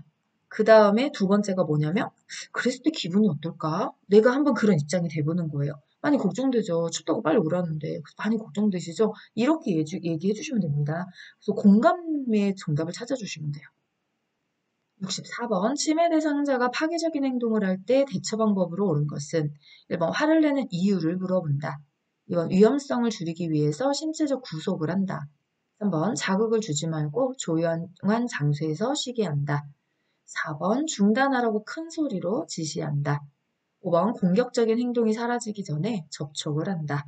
그 다음에 두 번째가 뭐냐면, 그랬을 때 기분이 어떨까? 내가 한번 그런 입장이 돼보는 거예요. 많이 걱정되죠. 춥다고 빨리 오라는데. 많이 걱정되시죠? 이렇게 얘기해 주시면 됩니다. 그래서 공감의 정답을 찾아주시면 돼요. 64번. 치매 대상자가 파괴적인 행동을 할 때 대처 방법으로 옳은 것은 1번. 화를 내는 이유를 물어본다. 2번. 위험성을 줄이기 위해서 신체적 구속을 한다. 3번. 자극을 주지 말고 조용한 장소에서 쉬게 한다. 4번 중단하라고 큰 소리로 지시한다. 5번 공격적인 행동이 사라지기 전에 접촉을 한다.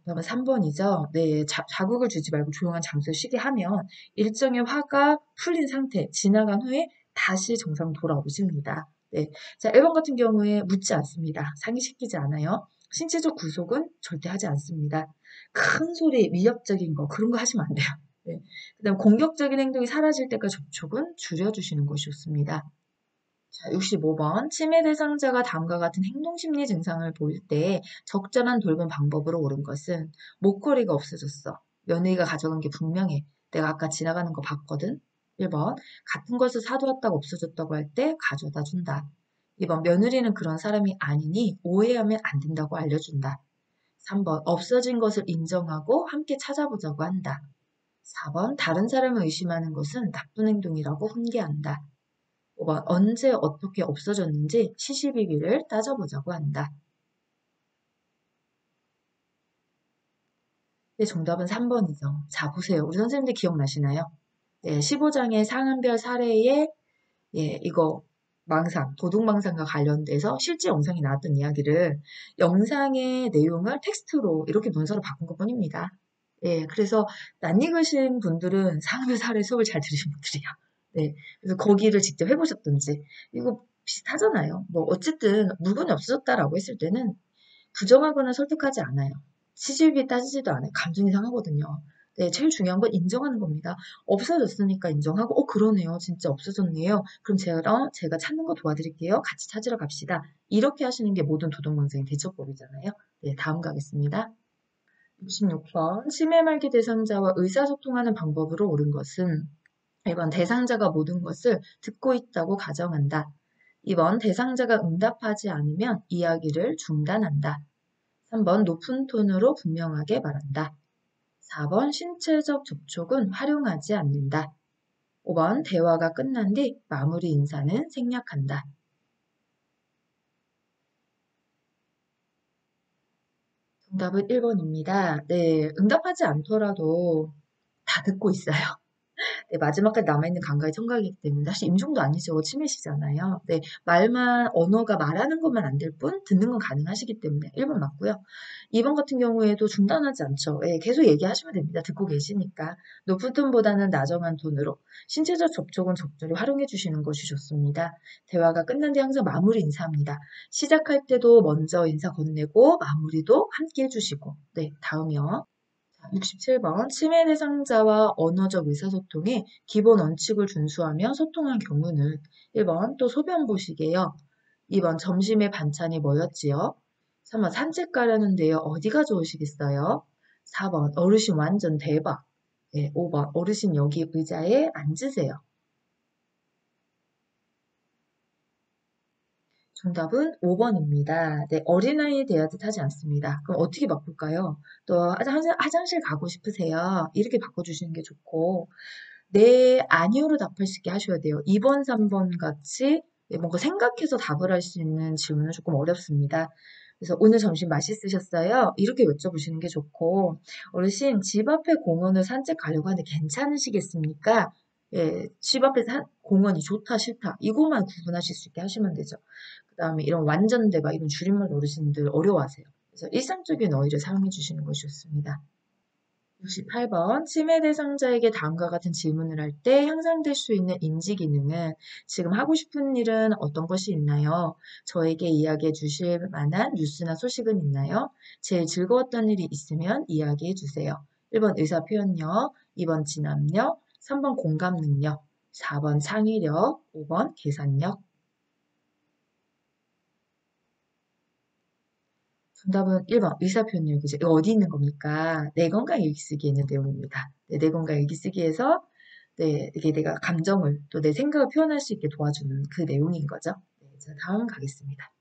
정답은 3번이죠. 네, 자극을 주지 말고 조용한 장소에 쉬게 하면 일정의 화가 풀린 상태, 지나간 후에 다시 정상 돌아오십니다. 네, 자, 1번 같은 경우에 묻지 않습니다. 상기시키지 않아요. 신체적 구속은 절대 하지 않습니다. 큰 소리, 위협적인 거, 그런 거 하시면 안 돼요. 네. 그다음 공격적인 행동이 사라질 때까지 접촉은 줄여주시는 것이 좋습니다. 자, 65번. 치매 대상자가 다음과 같은 행동심리 증상을 보일 때 적절한 돌봄 방법으로 옳은 것은 목걸이가 없어졌어. 며느리가 가져간 게 분명해. 내가 아까 지나가는 거 봤거든. 1번. 같은 것을 사두었다가 없어졌다고 할 때 가져다 준다. 2번. 며느리는 그런 사람이 아니니 오해하면 안 된다고 알려준다. 3번. 없어진 것을 인정하고 함께 찾아보자고 한다. 4번. 다른 사람을 의심하는 것은 나쁜 행동이라고 훈계한다. 5번 언제 어떻게 없어졌는지 시시비비를 따져보자고 한다. 네, 정답은 3번이죠. 자, 보세요. 우리 선생님들 기억나시나요? 네, 15장의 상한별 사례에 이거 도둑망상과 관련돼서 실제 영상이 나왔던 이야기를 영상의 내용을 텍스트로 이렇게 문서로 바꾼 것뿐입니다. 예, 그래서 낯익으신 분들은 상한별 사례 수업을 잘 들으신 분들이야. 네, 그래서 거기를 직접 해보셨든지 이거 비슷하잖아요. 뭐 어쨌든 물건이 없어졌다라고 했을 때는 부정하거나 설득하지 않아요. 시집이 따지지도 않아요. 감정이 상하거든요. 네, 제일 중요한 건 인정하는 겁니다. 없어졌으니까 인정하고, 그러네요. 진짜 없어졌네요. 그럼 제가 찾는 거 도와드릴게요. 같이 찾으러 갑시다. 이렇게 하시는 게 모든 도덕망상의 대처법이잖아요. 네, 다음 가겠습니다. 66번. 치매 말기 대상자와 의사소통하는 방법으로 옳은 것은 1번 대상자가 모든 것을 듣고 있다고 가정한다. 2번 대상자가 응답하지 않으면 이야기를 중단한다. 3번 높은 톤으로 분명하게 말한다. 4번 신체적 접촉은 활용하지 않는다. 5번 대화가 끝난 뒤 마무리 인사는 생략한다. 정답은 1번입니다. 네, 응답하지 않더라도 다 듣고 있어요. 네, 마지막까지 남아있는 감각이 청각이기 때문에 사실 임종도 아니죠. 치매시잖아요. 네, 언어가 말하는 것만 안 될 뿐 듣는 건 가능하시기 때문에 1번 맞고요. 2번 같은 경우에도 중단하지 않죠. 예, 계속 얘기하시면 됩니다. 듣고 계시니까. 높은 톤보다는 나정한 톤으로 신체적 접촉은 적절히 활용해 주시는 것이 좋습니다. 대화가 끝난 뒤 항상 마무리 인사합니다. 시작할 때도 먼저 인사 건네고 마무리도 함께 해주시고. 네, 다음이요. 67번 치매 대상자와 언어적 의사소통에 기본 원칙을 준수하며 소통한 경우는 1번 또 소변 보시게요. 2번 점심에 반찬이 뭐였지요? 3번 산책 가려는데요. 어디가 좋으시겠어요? 4번 어르신 완전 대박. 네, 5번 어르신 여기 의자에 앉으세요. 정답은 5번입니다. 네, 어린아이 대하듯 하지 않습니다. 그럼 어떻게 바꿀까요? 또 화장실 가고 싶으세요? 이렇게 바꿔주시는 게 좋고 네, 아니요로 답할 수 있게 하셔야 돼요. 2번, 3번 같이 뭔가 생각해서 답을 할 수 있는 질문은 조금 어렵습니다. 그래서 오늘 점심 맛있으셨어요? 이렇게 여쭤보시는 게 좋고 어르신 집 앞에 공원을 산책 가려고 하는데 괜찮으시겠습니까? 예, 집 앞에 공원이 좋다 싫다 이것만 구분하실 수 있게 하시면 되죠. 그 다음에 이런 완전 대박 이런 줄임말 어르신들 어려워하세요. 그래서 일상적인 어휘를 사용해 주시는 것이 좋습니다. 68번 치매 대상자에게 다음과 같은 질문을 할 때 향상될 수 있는 인지 기능은 지금 하고 싶은 일은 어떤 것이 있나요? 저에게 이야기해 주실 만한 뉴스나 소식은 있나요? 제일 즐거웠던 일이 있으면 이야기해 주세요. 1번 의사 표현력, 2번 진압력, 3번 공감 능력, 4번 창의력, 5번 계산력. 정답은 1번 의사표현력이죠. 이거 어디 있는 겁니까? 내 건강 일기쓰기에 있는 내용입니다. 네, 내 건강 일기쓰기에서 이게 내가 감정을 또 내 생각을 표현할 수 있게 도와주는 그 내용인 거죠. 네, 자, 다음 가겠습니다.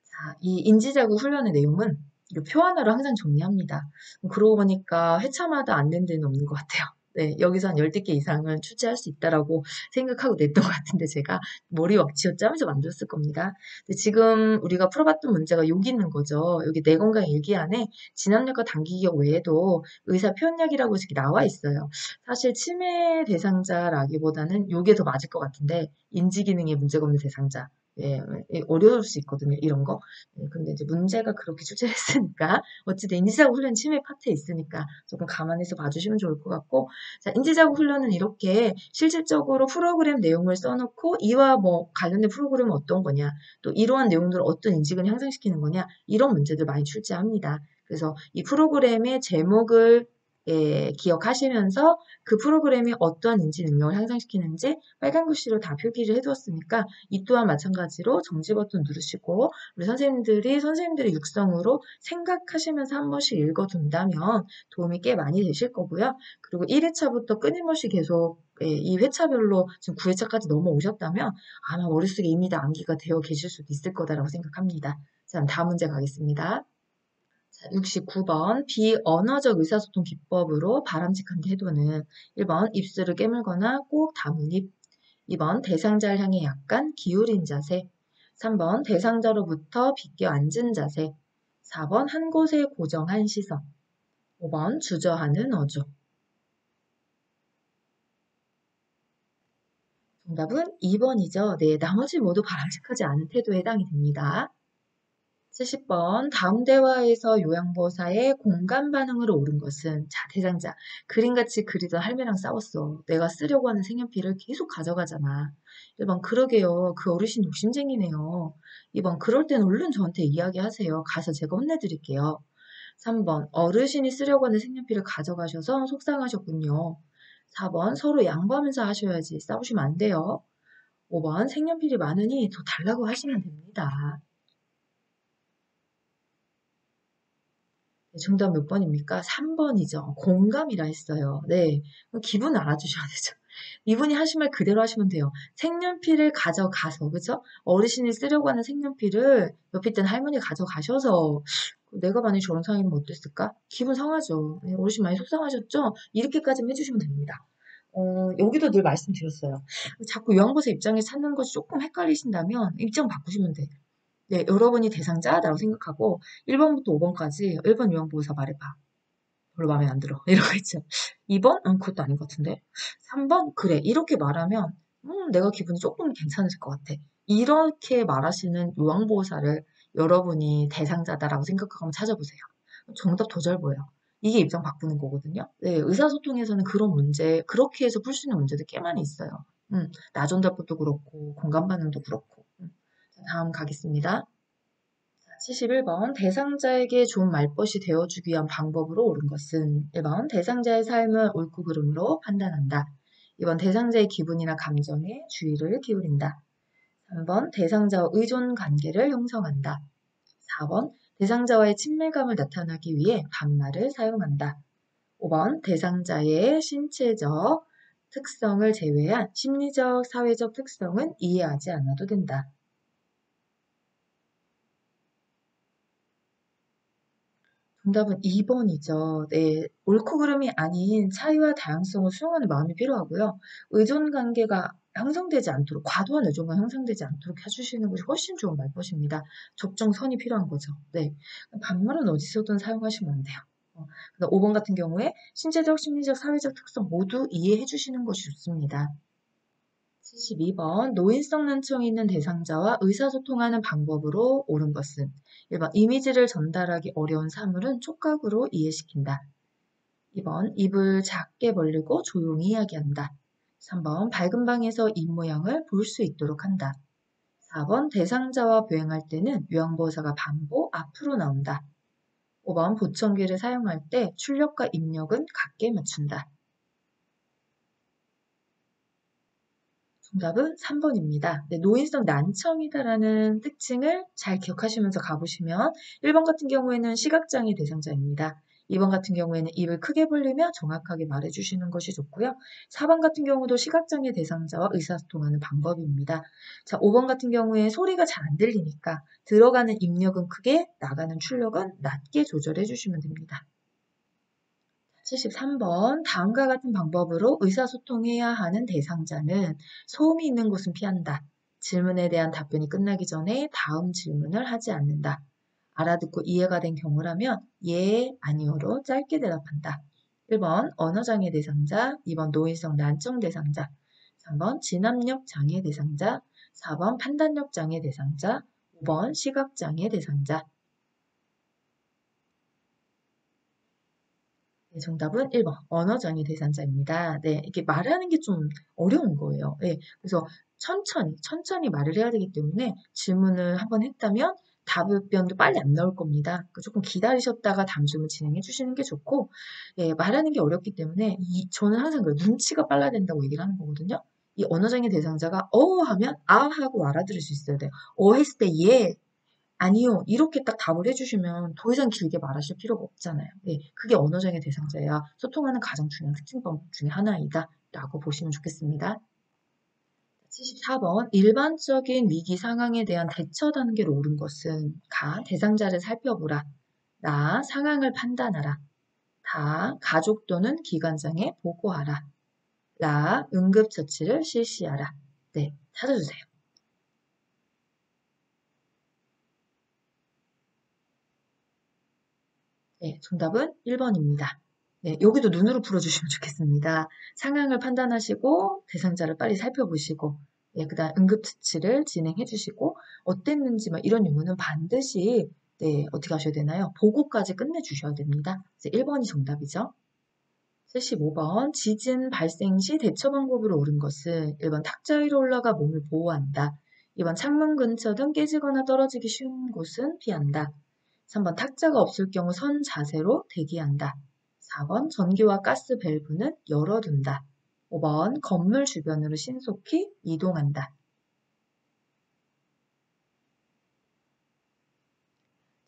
자, 이 인지자구 훈련의 내용은 이 표하나로 항상 정리합니다. 그러고 보니까 회차마다 안 된 데는 없는 것 같아요. 네, 여기서 한 10개 이상은 출제할 수 있다라고 생각하고 냈던 것 같은데 제가 머리 막 쥐어짜면서 만들었을 겁니다. 근데 지금 우리가 풀어봤던 문제가 여기 있는 거죠. 여기 내 건강 일기 안에 진압력과 단기기억 외에도 의사 표현력이라고 이렇게 나와 있어요. 사실 치매 대상자라기보다는 이게 더 맞을 것 같은데 인지 기능에 문제가 없는 대상자. 예, 어려울 수 있거든요, 이런 거. 예, 근데 이제 문제가 그렇게 출제했으니까, 어쨌든 인지자국 훈련 침해 파트에 있으니까 조금 감안해서 봐주시면 좋을 것 같고, 자, 인지자국 훈련은 이렇게 실질적으로 프로그램 내용을 써놓고, 이와 뭐 관련된 프로그램은 어떤 거냐, 또 이러한 내용들을 어떤 인식을 향상시키는 거냐, 이런 문제들 많이 출제합니다. 그래서 이 프로그램의 제목을 기억하시면서 그 프로그램이 어떠한 인지 능력을 향상시키는지 빨간 글씨로 다 표기를 해두었으니까 이 또한 마찬가지로 정지 버튼 누르시고 우리 선생님들의 육성으로 생각하시면서 한 번씩 읽어둔다면 도움이 꽤 많이 되실 거고요. 그리고 1회차부터 끊임없이 계속 이 회차별로 지금 9회차까지 넘어오셨다면 아마 머릿속에 이미 다 암기가 되어 계실 수도 있을 거다라고 생각합니다. 자, 다음 문제 가겠습니다. 69번 비언어적 의사소통 기법으로 바람직한 태도는 1번 입술을 깨물거나 꼭 다문 입, 2번 대상자를 향해 약간 기울인 자세, 3번 대상자로부터 비껴 앉은 자세, 4번 한 곳에 고정한 시선, 5번 주저하는 어조. 정답은 2번이죠. 네, 나머지 모두 바람직하지 않은 태도에 해당이 됩니다. 70번 다음 대화에서 요양보호사의 공감 반응으로 옳은 것은 자 대상자 그림같이 그리던 할매랑 싸웠어. 내가 쓰려고 하는 색연필을 계속 가져가잖아. 1번 그러게요. 그 어르신 욕심쟁이네요. 2번 그럴 땐 얼른 저한테 이야기하세요. 가서 제가 혼내드릴게요. 3번 어르신이 쓰려고 하는 색연필을 가져가셔서 속상하셨군요. 4번 서로 양보하면서 하셔야지 싸우시면 안 돼요. 5번 색연필이 많으니 더 달라고 하시면 됩니다. 네, 정답 몇 번입니까? 3번이죠. 공감이라 했어요. 네. 기분 알아주셔야 되죠. 이분이 하신 말 그대로 하시면 돼요. 색연필을 가져가서, 그죠? 어르신이 쓰려고 하는 색연필을 옆에 있던 할머니 가져가셔서 내가 만약에 저런 상황이면 어땠을까? 기분 상하죠. 네, 어르신 많이 속상하셨죠? 이렇게까지만 해주시면 됩니다. 여기도 늘 말씀드렸어요. 자꾸 요양보호사 입장에 찾는 것이 조금 헷갈리신다면 입장 바꾸시면 돼요. 네, 여러분이 대상자라고 생각하고 1번부터 5번까지 1번 요양보호사 말해봐. 별로 마음에 안 들어. 이러고 있죠. 2번? 그것도 아닌 것 같은데. 3번? 그래. 이렇게 말하면 내가 기분이 조금 괜찮을 것 같아. 이렇게 말하시는 요양보호사를 여러분이 대상자다라고 생각하고 한번 찾아보세요. 정답 더 잘 보여요. 이게 입장 바꾸는 거거든요. 네, 의사소통에서는 그런 문제, 그렇게 해서 풀 수 있는 문제들 꽤 많이 있어요. 나전달법도 그렇고, 공감 반응도 그렇고. 자, 다음 가겠습니다. 71번 대상자에게 좋은 말벗이 되어주기 위한 방법으로 옳은 것은 1번 대상자의 삶을 옳고 그름으로 판단한다. 2번 대상자의 기분이나 감정에 주의를 기울인다. 3번 대상자와 의존 관계를 형성한다. 4번 대상자와의 친밀감을 나타나기 위해 반말을 사용한다. 5번 대상자의 신체적 특성을 제외한 심리적, 사회적 특성은 이해하지 않아도 된다. 정답은 2번이죠. 네, 옳고 그름이 아닌 차이와 다양성을 수용하는 마음이 필요하고요. 의존 관계가 형성되지 않도록, 과도한 의존과 형성되지 않도록 해주시는 것이 훨씬 좋은 말벗입니다. 적정선이 필요한 거죠. 네, 반말은 어디서든 사용하시면 안 돼요. 5번 같은 경우에 신체적, 심리적, 사회적 특성 모두 이해해 주시는 것이 좋습니다. 72번 노인성 난청이 있는 대상자와 의사소통하는 방법으로 옳은 것은 1번 이미지를 전달하기 어려운 사물은 촉각으로 이해시킨다. 2번 입을 작게 벌리고 조용히 이야기한다. 3번 밝은 방에서 입 모양을 볼 수 있도록 한다. 4번 대상자와 보행할 때는 요양보호사가 반복 앞으로 나온다. 5번 보청기를 사용할 때 출력과 입력은 같게 맞춘다. 정답은 3번입니다. 네, 노인성 난청이다라는 특징을 잘 기억하시면서 가보시면 1번 같은 경우에는 시각장애 대상자입니다. 2번 같은 경우에는 입을 크게 벌리며 정확하게 말해주시는 것이 좋고요. 4번 같은 경우도 시각장애 대상자와 의사소통하는 방법입니다. 자, 5번 같은 경우에 소리가 잘 안 들리니까 들어가는 입력은 크게, 나가는 출력은 낮게 조절해 주시면 됩니다. 73번 다음과 같은 방법으로 의사소통해야 하는 대상자는 소음이 있는 곳은 피한다. 질문에 대한 답변이 끝나기 전에 다음 질문을 하지 않는다. 알아듣고 이해가 된 경우라면 예, 아니요로 짧게 대답한다. 1번 언어장애 대상자, 2번 노인성 난청 대상자, 3번 진압력 장애 대상자, 4번 판단력 장애 대상자, 5번 시각 장애 대상자. 네, 정답은 1번 언어장애 대상자입니다. 네, 이게 말하는 게 좀 어려운 거예요. 네, 그래서 천천히 말을 해야 되기 때문에 질문을 한번 했다면 답변도 빨리 안 나올 겁니다. 그러니까 조금 기다리셨다가 다음 질문 진행해 주시는 게 좋고, 예, 말하는 게 어렵기 때문에 저는 항상 그 눈치가 빨라야 된다고 얘기를 하는 거거든요. 이 언어장애 대상자가 하면 하고 알아들을 수 있어야 돼요. 했을 때 예, 아니요. 이렇게 딱 답을 해주시면 더 이상 길게 말하실 필요가 없잖아요. 네, 그게 언어장애 대상자야. 소통하는 가장 중요한 특징법 중에 하나이다. 라고 보시면 좋겠습니다. 74번. 일반적인 위기 상황에 대한 대처 단계로 옳은 것은 대상자를 살펴보라. 상황을 판단하라. 가족 또는 기관장에 보고하라. 응급처치를 실시하라. 네, 찾아주세요. 네, 정답은 1번입니다. 네, 여기도 눈으로 풀어주시면 좋겠습니다. 상황을 판단하시고 대상자를 빨리 살펴보시고 그다음 응급처치를 진행해 주시고 어땠는지 이런 유무는 반드시 어떻게 하셔야 되나요? 보고까지 끝내주셔야 됩니다. 그래서 1번이 정답이죠. 75번 지진 발생 시 대처 방법으로 옳은 것은 1번 탁자 위로 올라가 몸을 보호한다. 2번 창문 근처 등 깨지거나 떨어지기 쉬운 곳은 피한다. 3번 탁자가 없을 경우 선 자세로 대기한다. 4번 전기와 가스 밸브는 열어둔다. 5번 건물 주변으로 신속히 이동한다.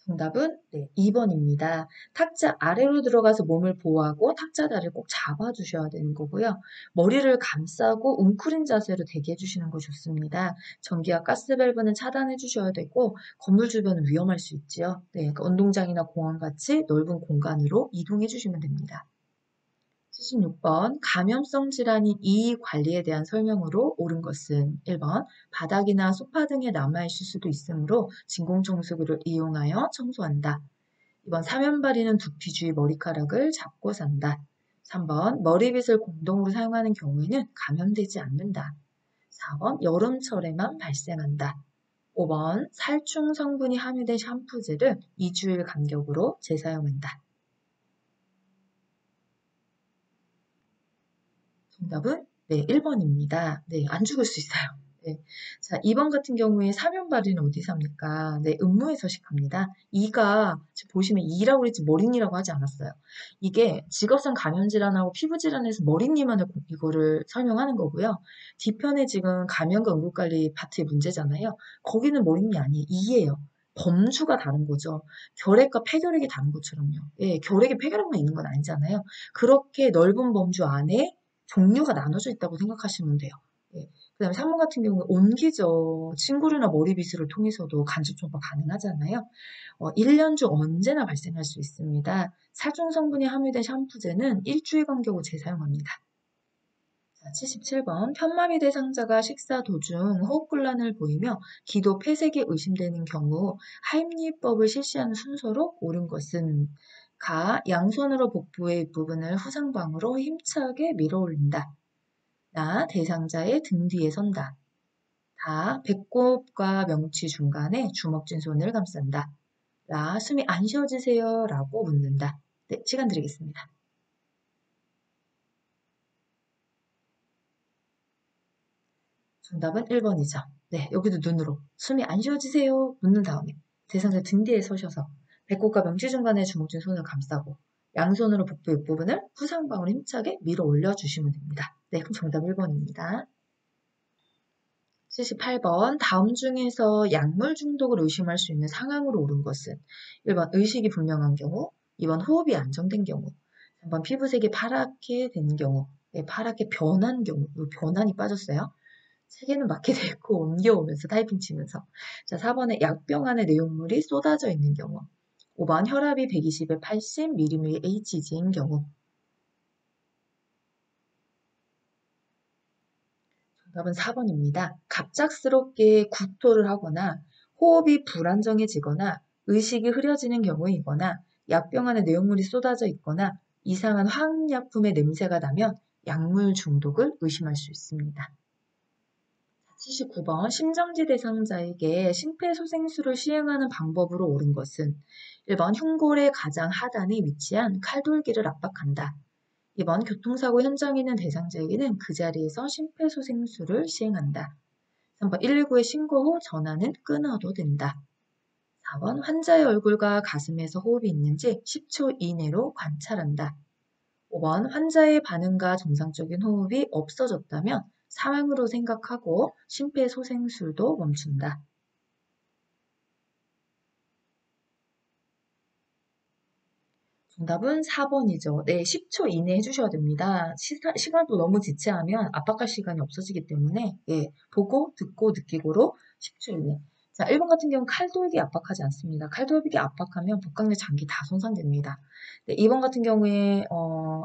정답은 2번입니다. 탁자 아래로 들어가서 몸을 보호하고 탁자 다리를 꼭 잡아주셔야 되는 거고요. 머리를 감싸고 웅크린 자세로 대기해 주시는 거 좋습니다. 전기와 가스 밸브는 차단해 주셔야 되고 건물 주변은 위험할 수 있지요. 그러니까 운동장이나 공원 같이 넓은 공간으로 이동해 주시면 됩니다. 76번 감염성 질환인 이 관리에 대한 설명으로 옳은 것은 1번 바닥이나 소파 등에 남아있을 수도 있으므로 진공청소기를 이용하여 청소한다. 2번 사면발이는 두피 주위 머리카락을 잡고 산다. 3번 머리빗을 공동으로 사용하는 경우에는 감염되지 않는다. 4번 여름철에만 발생한다. 5번 살충 성분이 함유된 샴푸제를 2주일 간격으로 재사용한다. 정답은 1번입니다. 네, 안 죽을 수 있어요. 네. 자, 2번 같은 경우에 사면발이는 어디서 합니까? 네, 음무에서 식합니다. 이가 지금 보시면 이라고 그랬지 머리니라고 하지 않았어요. 이게 직업성 감염질환하고 피부질환에서 머리니만을 이거를 설명하는 거고요. 뒤편에 지금 감염과 응급관리 파트의 문제잖아요. 거기는 머리니 아니에요. 이예요. 범주가 다른 거죠. 결핵과 폐결핵이 다른 것처럼요. 예, 결핵이 폐결핵만 있는 건 아니잖아요. 그렇게 넓은 범주 안에 종류가 나눠져 있다고 생각하시면 돼요. 예. 그다음에 3번 같은 경우는 온기죠. 친구류나 머리빗을 통해서도 간접 초과 가능하잖아요. 1년 중 언제나 발생할 수 있습니다. 살충 성분이 함유된 샴푸제는 일주일 간격으로 재사용합니다. 자, 77번 편마비 대상자가 식사 도중 호흡곤란을 보이며 기도 폐색이 의심되는 경우 하임리법을 실시하는 순서로 옳은 것은 양손으로 복부의 윗부분을 후상방으로 힘차게 밀어 올린다. 대상자의 등 뒤에 선다. 배꼽과 명치 중간에 주먹진 손을 감싼다. 숨이 안 쉬어지세요? 라고 묻는다. 네, 시간 드리겠습니다. 정답은 1번이죠. 네, 여기도 눈으로 숨이 안 쉬어지세요? 묻는 다음에 대상자 등 뒤에 서셔서 배꼽과 명치 중간에 주먹진 손을 감싸고 양손으로 복부 윗부분을 후상방으로 힘차게 밀어 올려주시면 됩니다. 네, 그럼 정답 1번입니다. 78번 다음 중에서 약물 중독을 의심할 수 있는 상황으로 옳은 것은 1번 의식이 불명한 경우, 2번 호흡이 안정된 경우, 3번 피부색이 파랗게 된 경우, 파랗게 변한 경우, 변환이 빠졌어요. 세 개는 맞게 됐고 옮겨오면서 타이핑 치면서. 자, 4번에 약병 안에 내용물이 쏟아져 있는 경우. 5번 혈압이 120에 80 mmHg인 경우. 정답은 4번입니다. 갑작스럽게 구토를 하거나 호흡이 불안정해지거나 의식이 흐려지는 경우이거나 약병 안에 내용물이 쏟아져 있거나 이상한 화학약품의 냄새가 나면 약물 중독을 의심할 수 있습니다. 79번 심정지 대상자에게 심폐소생술을 시행하는 방법으로 옳은 것은 1번 흉골의 가장 하단에 위치한 칼돌기를 압박한다. 2번 교통사고 현장에 있는 대상자에게는 그 자리에서 심폐소생술을 시행한다. 3번 119에 신고 후 전화는 끊어도 된다. 4번 환자의 얼굴과 가슴에서 호흡이 있는지 10초 이내로 관찰한다. 5번 환자의 반응과 정상적인 호흡이 없어졌다면 사망으로 생각하고 심폐소생술도 멈춘다. 정답은 4번이죠. 네, 10초 이내 해주셔야 됩니다. 시간도 너무 지체하면 압박할 시간이 없어지기 때문에 보고, 듣고, 느끼고로 10초 이내. 자, 1번 같은 경우는 칼돌기 압박하지 않습니다. 칼돌기 압박하면 복강내 장기 다 손상됩니다. 네, 2번 같은 경우에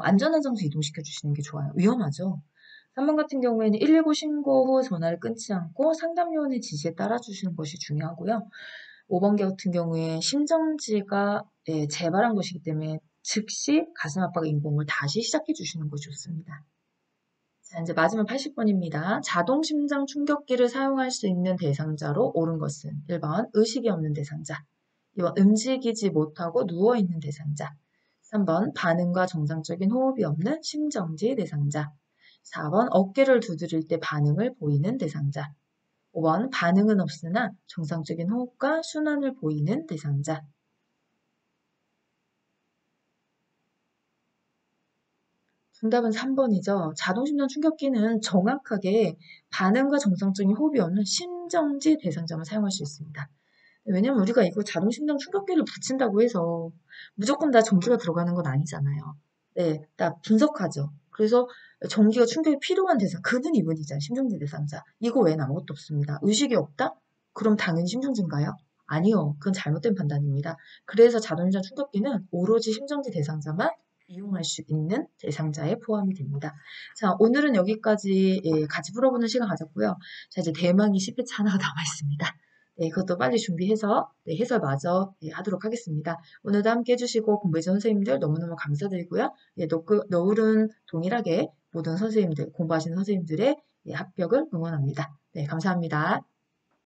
안전한 장소 이동시켜 주시는 게 좋아요. 위험하죠. 3번 같은 경우에는 119 신고 후 전화를 끊지 않고 상담요원의 지시에 따라주시는 것이 중요하고요. 5번 같은 경우에 심정지가 재발한 것이기 때문에 즉시 가슴 압박 인공을 다시 시작해 주시는 것이 좋습니다. 자, 이제 마지막 80번입니다. 자동 심장 충격기를 사용할 수 있는 대상자로 옳은 것은 1번 의식이 없는 대상자, 2번 움직이지 못하고 누워있는 대상자, 3번 반응과 정상적인 호흡이 없는 심정지 대상자, 4번 어깨를 두드릴 때 반응을 보이는 대상자, 5번 반응은 없으나 정상적인 호흡과 순환을 보이는 대상자. 정답은 3번이죠. 자동심장 충격기는 정확하게 반응과 정상적인 호흡이 없는 심정지 대상자만 사용할 수 있습니다. 왜냐면 우리가 이거 자동심장 충격기를 붙인다고 해서 무조건 다 전기가 들어가는 건 아니잖아요. 네, 다 분석하죠. 그래서 전기가 충격이 필요한 대상, 그분 이분이잖아요. 심정지 대상자. 이거 외에는 아무것도 없습니다. 의식이 없다? 그럼 당연히 심정지인가요? 아니요. 그건 잘못된 판단입니다. 그래서 자동심장 충격기는 오로지 심정지 대상자만 이용할 수 있는 대상자에 포함이 됩니다. 자, 오늘은 여기까지 같이 풀어보는 시간 가졌고요. 자, 이제 대망의 10회차 하나가 남아있습니다. 네, 그것도 빨리 준비해서 해설 마저 하도록 하겠습니다. 오늘도 함께 해주시고 공부해주신 선생님들 너무너무 감사드리고요. 너울은 동일하게 모든 선생님들, 공부하시는 선생님들의 합격을 응원합니다. 네, 감사합니다.